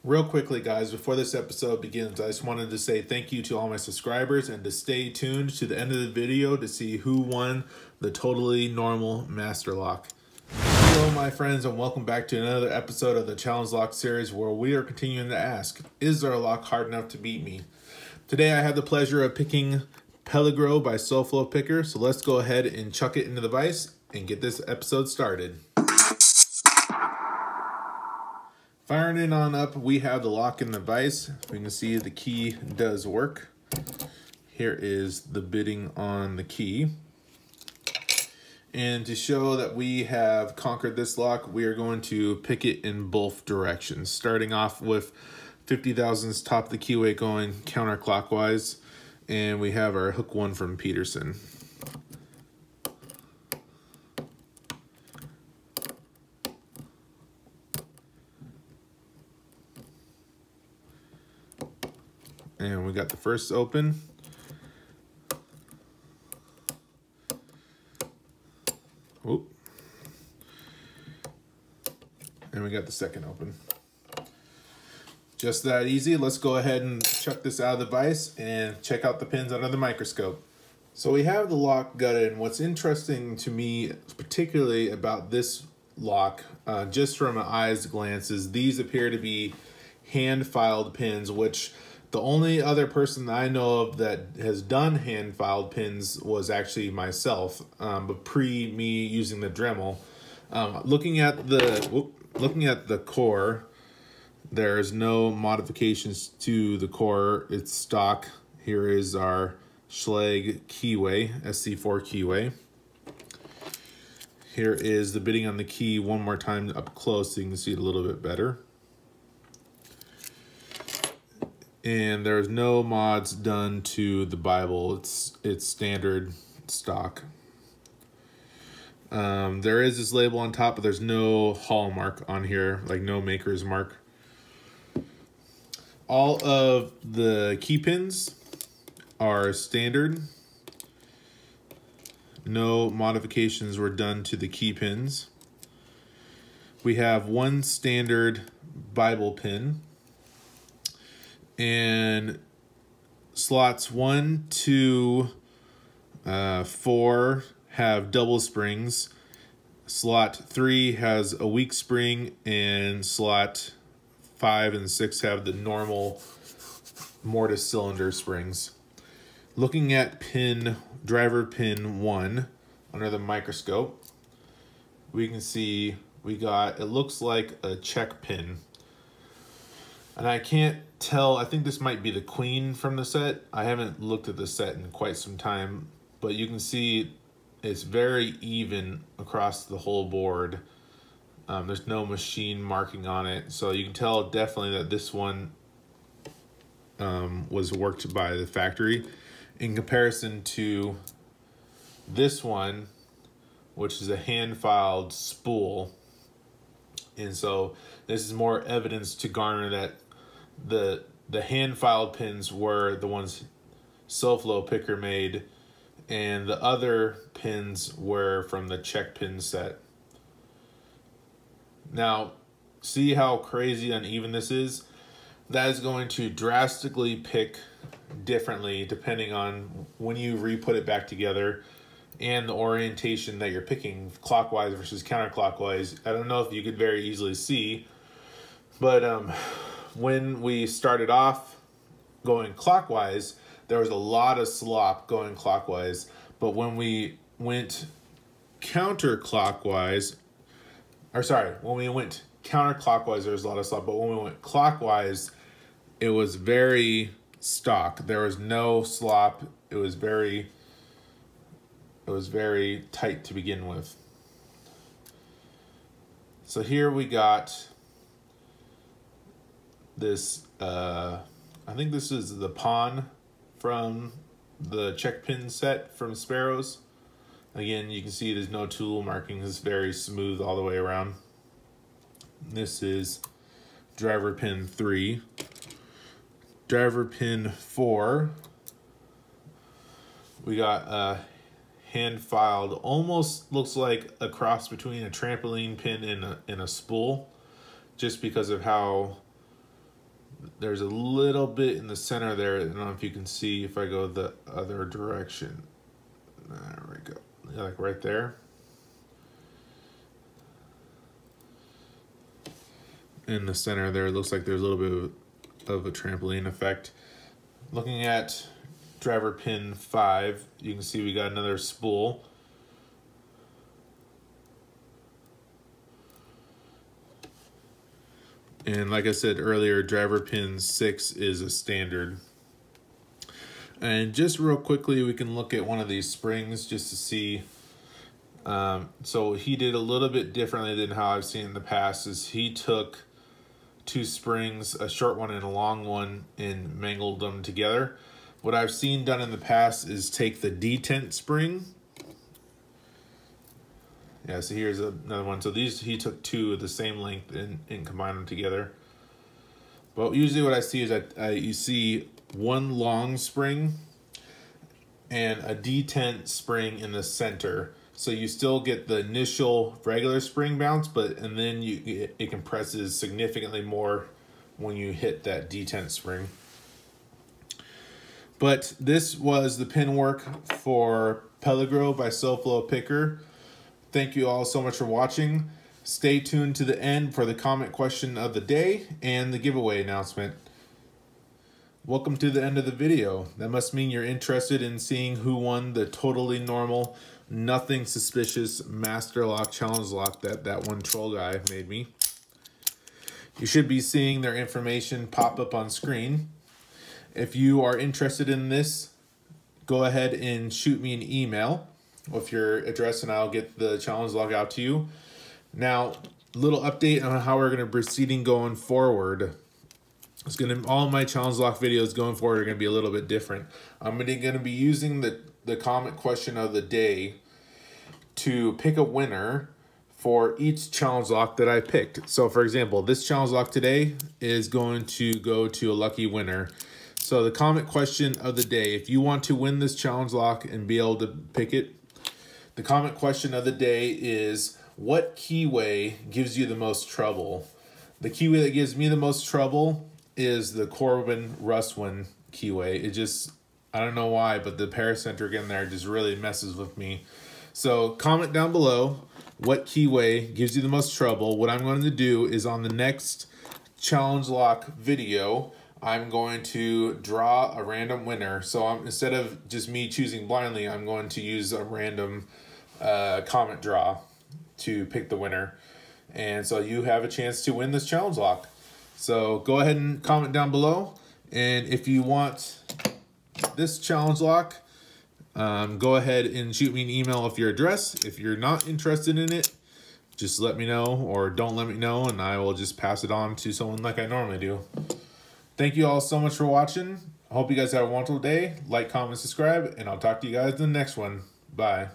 Real quickly, guys, before this episode begins, I just wanted to say thank you to all my subscribers and to stay tuned to the end of the video to see who won the totally normal master lock. Hello, my friends, and welcome back to another episode of the Challenge Lock series where we are continuing to ask, is there a lock hard enough to beat me? Today, I have the pleasure of picking Peligro by SoFloPicker, so let's go ahead and chuck it into the vise and get this episode started. Firing it on up, we have the lock in the vise. We can see the key does work. Here is the bidding on the key. And to show that we have conquered this lock, we are going to pick it in both directions. Starting off with 50 thousandths top of the keyway going counterclockwise. And we have our hook one from Peterson. And we got the first open. Oop. And we got the second open. Just that easy. Let's go ahead and chuck this out of the vise and check out the pins under the microscope. So we have the lock gutted, and what's interesting to me, particularly about this lock, just from an eye's glance, is these appear to be hand-filed pins, which the only other person that I know of that has done hand-filed pins was actually myself, but pre me using the Dremel. Looking at the core, there's no modifications to the core. It's stock. Here is our Schlage keyway, SC4 keyway. Here is the bidding on the key one more time up close so you can see it a little bit better. And there's no mods done to the Bible. It's standard stock. There is this label on top, but there's no hallmark on here, like no maker's mark. All of the key pins are standard. No modifications were done to the key pins. We have one standard Bible pin. And slots 1, 2, 4 have double springs. Slot 3 has a weak spring, and slot 5 and 6 have the normal mortise cylinder springs. Looking at driver pin 1 under the microscope, we can see it looks like a check pin. And I can't tell, I think this might be the queen from the set. I haven't looked at the set in quite some time, but you can see it's very even across the whole board. There's no machine marking on it, so you can tell definitely that this one was worked by the factory in comparison to this one, which is a hand-filed spool. And so this is more evidence to garner that the hand-filed pins were the ones SoFloPicker made, and the other pins were from the check pin set. Now, see how crazy uneven this is? That is going to drastically pick differently depending on when you re-put it back together and the orientation that you're picking, clockwise versus counterclockwise. I don't know if you could very easily see, but when we started off going clockwise, there was a lot of slop going clockwise, but when we went counterclockwise, when we went counterclockwise, there was a lot of slop, but when we went clockwise, it was very stock. There was no slop. It was very tight to begin with. So here we got this, I think this is the pawn from the check pin set from Sparrows. Again, you can see there's no tool markings. It's very smooth all the way around. This is driver pin 3. Driver pin 4. We got hand-filed, almost looks like a cross between a trampoline pin and a spool, just because of how there's a little bit in the center there. I don't know if you can see if I go the other direction. There we go, like right there. In the center there, it looks like there's a little bit of a trampoline effect. Looking at driver pin 5, you can see we got another spool. And like I said earlier, driver pin 6 is a standard. And just real quickly, we can look at one of these springs just to see. So he did a little bit differently than how I've seen in the past. Is he took 2 springs, a short one and a long one, and mangled them together. What I've seen done in the past is take the detent spring. Yeah, so here's another one. So these, he took 2 of the same length and combined them together. But usually what I see is that you see one long spring and a detent spring in the center. So you still get the initial regular spring bounce, and then it compresses significantly more when you hit that detent spring. But this was the pin work for Peligro by SoFloPicker. Thank you all so much for watching. Stay tuned to the end for the comment question of the day and the giveaway announcement. Welcome to the end of the video. That must mean you're interested in seeing who won the totally normal, nothing suspicious master lock challenge lock that one troll guy made me. You should be seeing their information pop up on screen. If you are interested in this, go ahead and shoot me an email with your address and I'll get the challenge lock out to you. Now, little update on how we're going to proceeding going forward. All my challenge lock videos going forward are going to be a little bit different. I'm going to be using the comment question of the day to pick a winner for each challenge lock that I picked. So for example, this challenge lock today is going to go to a lucky winner. So the comment question of the day, if you want to win this challenge lock and be able to pick it, the comment question of the day is, what keyway gives you the most trouble? The keyway that gives me the most trouble is the Corbin Russwin keyway. It just, I don't know why, but the paracentric in there just really messes with me. So comment down below what keyway gives you the most trouble. What I'm going to do is on the next challenge lock video, I'm going to draw a random winner. So instead of just me choosing blindly, I'm going to use a random comment draw to pick the winner. And so you have a chance to win this challenge lock. So go ahead and comment down below. And if you want this challenge lock, go ahead and shoot me an email with your address. If you're not interested in it, just let me know, or don't let me know, and I will just pass it on to someone like I normally do. Thank you all so much for watching. I hope you guys have a wonderful day. Like, comment, subscribe, and I'll talk to you guys in the next one. Bye.